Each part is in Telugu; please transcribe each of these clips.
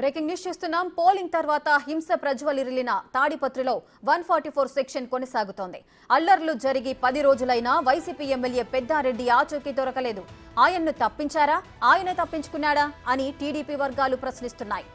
బ్రేకింగ్ న్యూస్ చూస్తున్నాం. పోలింగ్ తర్వాత హింస ప్రజ్వలిరిలిన తాడిపత్రిలో 144 సెక్షన్ కొనసాగుతోంది. అల్లర్లు జరిగి 10 రోజులైనా వైసీపీ ఎమ్మెల్యే పెద్దారెడ్డి ఆచూకీ దొరకలేదు. ఆయన్ను తప్పించారా, ఆయనే తప్పించుకున్నాడా అని టీడీపీ వర్గాలు ప్రశ్నిస్తున్నాయి.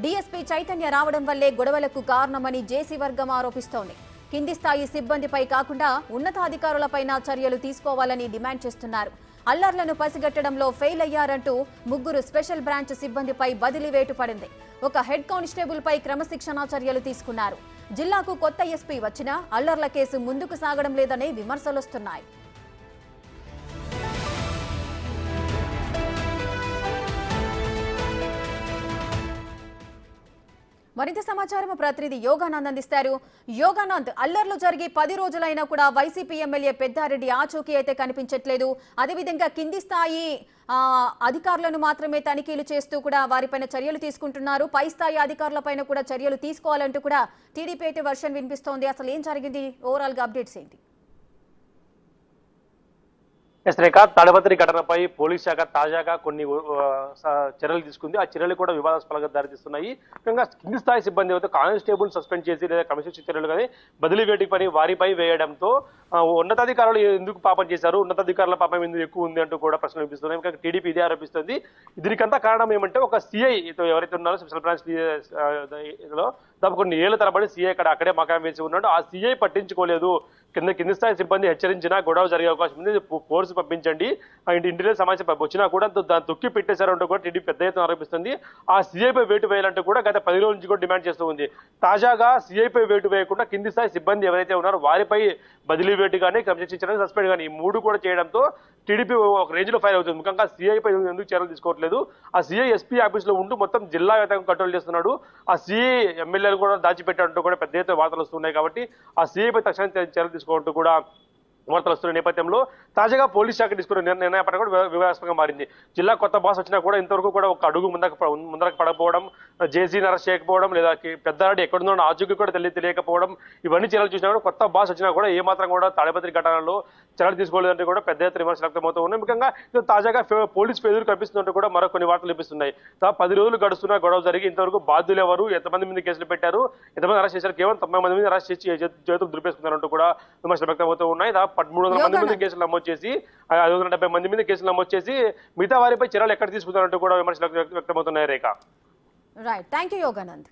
డీఎస్పీ చైతన్య రావడం వల్లే గొడవలకు కారణమని జేసీ వర్గం ఆరోపిస్తోంది. కింది స్థాయి సిబ్బందిపై కాకుండా ఉన్నతాధికారులపైన చర్యలు తీసుకోవాలని డిమాండ్ చేస్తున్నారు. అల్లర్లను పసిగట్టడంలో ఫెయిల్ అయ్యారంటూ 3 స్పెషల్ బ్రాంచ్ సిబ్బందిపై బదిలీ వేటు పడింది. ఒక హెడ్ కానిస్టేబుల్ పై క్రమశిక్షణా చర్యలు తీసుకున్నారు. జిల్లాకు కొత్త ఎస్పీ వచ్చినా అల్లర్ల కేసు ముందుకు సాగడం లేదనే విమర్శలొస్తున్నాయి. మరింత సమాచారం ప్రతినిధి యోగానంద్ అందిస్తారు. యోగానంద్, అల్లర్లు జరిగి 10 రోజులైనా కూడా వైసీపీ ఎమ్మెల్యే పెద్దారెడ్డి ఆచూకీ అయితే కనిపించట్లేదు. అదేవిధంగా కింది స్థాయి అధికారులను మాత్రమే తనిఖీలు చేస్తూ కూడా వారిపైన చర్యలు తీసుకుంటున్నారు. పై స్థాయి అధికారులపైన కూడా చర్యలు తీసుకోవాలంటూ కూడా టీడీపీ అయితే వర్షన్ వినిపిస్తోంది. అసలు ఏం జరిగింది, ఓవరాల్ గా అప్డేట్స్ ఏంటి? తాడిపత్రి ఘటనపై పోలీస్ శాఖ తాజాగా కొన్ని చర్యలు తీసుకుంది. ఆ చర్యలు కూడా వివాదాస్పదంగా దారితీస్తున్నాయి. ముఖ్యంగా కింది స్థాయి సిబ్బంది అయితే కానిస్టేబుల్ సస్పెండ్ చేసి లేదా క్రమశిక్షణ చర్యలు కానీ బదిలీ వేటి పని వారిపై వేయడంతో ఉన్నతాధికారులు ఎందుకు పాపం చేశారు, ఉన్నతాధికారుల పాపం ఎందుకు ఎక్కువ ఉంది అంటూ కూడా ప్రశ్నలు వినిపిస్తున్నాయి. ఇంకా టీడీపీ ఇదే ఆరోపిస్తుంది. దీనికంతా కారణం ఏమంటే ఒక సిఐ ఎవరైతే ఉన్నారో స్పెషల్ బ్రాంచ్ లో దాదాపు కొన్ని ఏళ్ల తరబడి సీఐ అక్కడే మకాం వేసి ఉన్నాడు. ఆ సీఐ పట్టించుకోలేదు. కింది స్థాయి సిబ్బంది హెచ్చరించినా గొడవ జరిగే అవకాశం ఉంది, ఫోర్స్ పంపించండి, ఇంటీరియర్ సమాచారం వచ్చినా కూడా దాన్ని తొక్కి పెట్టేశారంటూ కూడా టీడీపీ పెద్ద ఎత్తున ఆరోపిస్తుంది. ఆ సీఐపై వేటు వేయాలంటూ కూడా గత 10 రోజుల నుంచి కూడా డిమాండ్ చేస్తూ ఉంది. తాజాగా సీఐపై వేటు వేయకుండా కింది స్థాయి సిబ్బంది ఎవరైతే ఉన్నారో వారిపై బదిలీ వేటు కానీ క్రమశిక్షణ సస్పెండ్ కానీ ఈ 3 కూడా చేయడంతో టీడీపీ ఒక రేంజ్ లో ఫైర్ అవుతుంది. ముఖ్యంగా సీఐపై ఎందుకు చర్యలు తీసుకోవట్లేదు, ఆ సీఐ ఎస్పీ ఆఫీస్ లో ఉంటూ మొత్తం జిల్లా వ్యాప్తంగా కంట్రోల్ చేస్తున్నాడు, ఆ సీఐ ఎమ్మెల్యేలు కూడా దాచిపెట్టారంటూ కూడా పెద్ద ఎత్తున వార్తలు వస్తున్నాయి. కాబట్టి ఆ సీఐపై తక్షణ చర్యలు తీసుకోవాలంటూ కూడా వార్తలు వస్తున్న నేపథ్యంలో తాజాగా పోలీస్ శాఖ తీసుకున్న నిర్ణయం పట్ల కూడా వివాదాస్పదంగా మారింది. జిల్లా కొత్త బాస్ వచ్చినా కూడా ఇంతవరకు కూడా ఒక అడుగు ముందరకు పడకపోవడం, జేసీని అరెస్ట్ చేయకపోవడం, లేదా పెద్దారెడ్డి ఎక్కడుందో ఆచూకీ కూడా తెలియకపోవడం, ఇవన్నీ చర్యలు చూసినా కూడా కొత్త బాస్ వచ్చినా కూడా ఏమాత్రం కూడా తాడిపత్రి ఘటనలో చర్యలు తీసుకోలేదంటే కూడా పెద్ద ఎత్తున విమర్శలు వ్యక్తమవుతూ ఉన్నాయి. ముఖ్యంగా తాజాగా పోలీసు ఎదురు కనిపిస్తున్నట్టు కూడా మరో కొన్ని వార్తలు లభిస్తున్నాయి. 10 రోజులు గడుస్తున్న గొడవ జరిగి ఇంతవరకు బాధ్యులు ఎవరు, ఎంతమంది మీద కేసులు పెట్టారు, ఎంతమంది అరెస్ట్ చేశారు, కేవలం 90 మంది మీద అరెస్ట్ చేసి చేతులు దులిపేసుకున్నారంటూ కూడా విమర్శలు వ్యక్తమవుతూ ఉన్నాయి. 300 మంది మీద కేసులు నమోదు చేసి 570 మంది మీద కేసులు నమోదు చేసి మిగతా వారిపై చర్యలు ఎక్కడ తీసుకుంటారంటూ కూడా విమర్శలు వ్యక్తమవుతున్నాయి. రేఖ, రైట్, థ్యాంక్ యూ యోగానంద్.